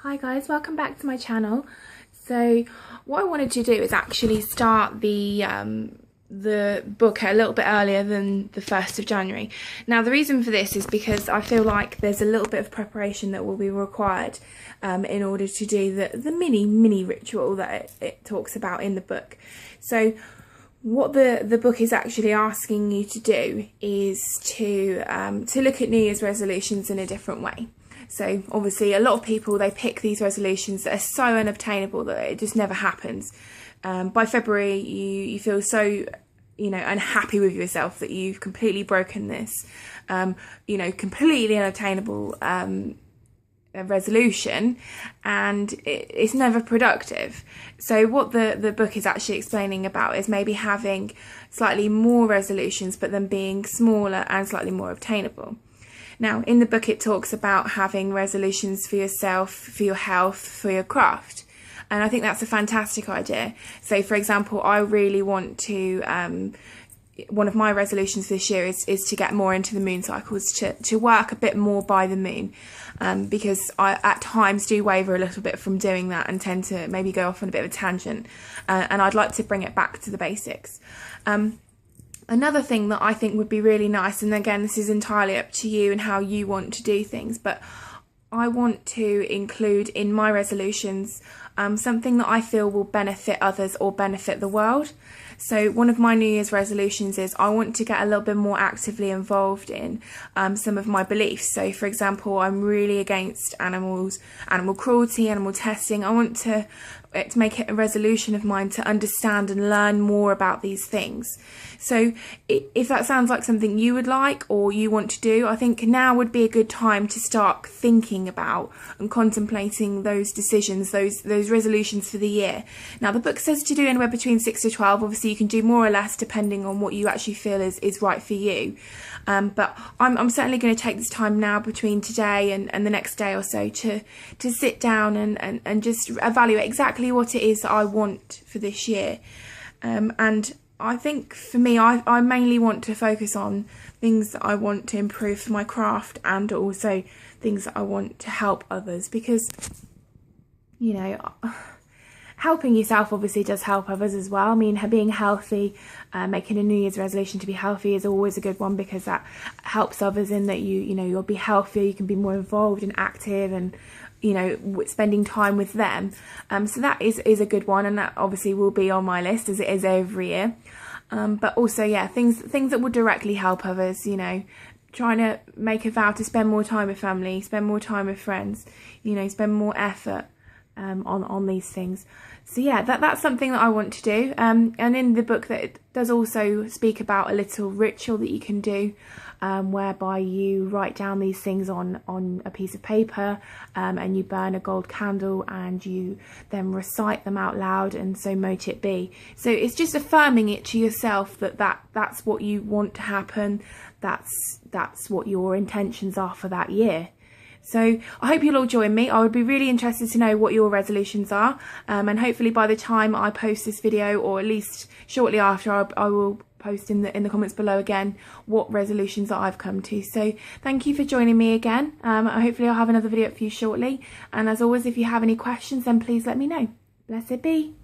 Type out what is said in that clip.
Hi guys, welcome back to my channel. So what I wanted to do is actually start the book a little bit earlier than the 1st of January. Now the reason for this is because I feel like there's a little bit of preparation that will be required in order to do the mini ritual that it talks about in the book. So what the book is actually asking you to do is to look at New Year's resolutions in a different way. So obviously a lot of people, they pick these resolutions that are so unobtainable that it just never happens. By February you feel so, unhappy with yourself that you've completely broken this, completely unobtainable resolution, and it's never productive. So what the book is actually explaining about is maybe having slightly more resolutions, but then being smaller and slightly more obtainable. Now, in the book, it talks about having resolutions for yourself, for your health, for your craft. And I think that's a fantastic idea. So, for example, I really want to, one of my resolutions this year is to get more into the moon cycles, to work a bit more by the moon. Because I, at times, do waver a little bit from doing that and tend to maybe go off on a bit of a tangent. And I'd like to bring it back to the basics. Another thing that I think would be really nice, and again, this is entirely up to you and how you want to do things, but I want to include in my resolutions something that I feel will benefit others or benefit the world. So one of my New Year's resolutions is I want to get a little bit more actively involved in some of my beliefs. So for example, I'm really against animal cruelty, animal testing. I want to make it a resolution of mine to understand and learn more about these things. So if that sounds like something you would like or you want to do, I think now would be a good time to start thinking about and contemplating those decisions, those resolutions for the year. Now the book says to do anywhere between 6 to 12. Obviously you can do more or less depending on what you actually feel is right for you. But I'm certainly going to take this time now between today and the next day or so to sit down and just evaluate exactly what it is that I want for this year. And I think for me, I mainly want to focus on things that I want to improve for my craft and also things that I want to help others, because, helping yourself obviously does help others as well. I mean, being healthy, making a New Year's resolution to be healthy is always a good one, because that helps others in that you'll be healthier, you can be more involved and active and, spending time with them. So that is a good one, and that obviously will be on my list as it is every year. But also, yeah, things that will directly help others, trying to make a vow to spend more time with family, spend more time with friends, spend more effort on these things. So yeah, that's something that I want to do. And in the book, that it does also speak about a little ritual that you can do, whereby you write down these things on a piece of paper, and you burn a gold candle and you then recite them out loud, and so mote it be. So it's just affirming it to yourself that's what you want to happen, that's what your intentions are for that year. So I hope you'll all join me. I would be really interested to know what your resolutions are, and hopefully by the time I post this video, or at least shortly after, I will post in the comments below again what resolutions that I've come to. So thank you for joining me again. Hopefully I'll have another video up for you shortly, and as always, if you have any questions, then please let me know. Blessed be.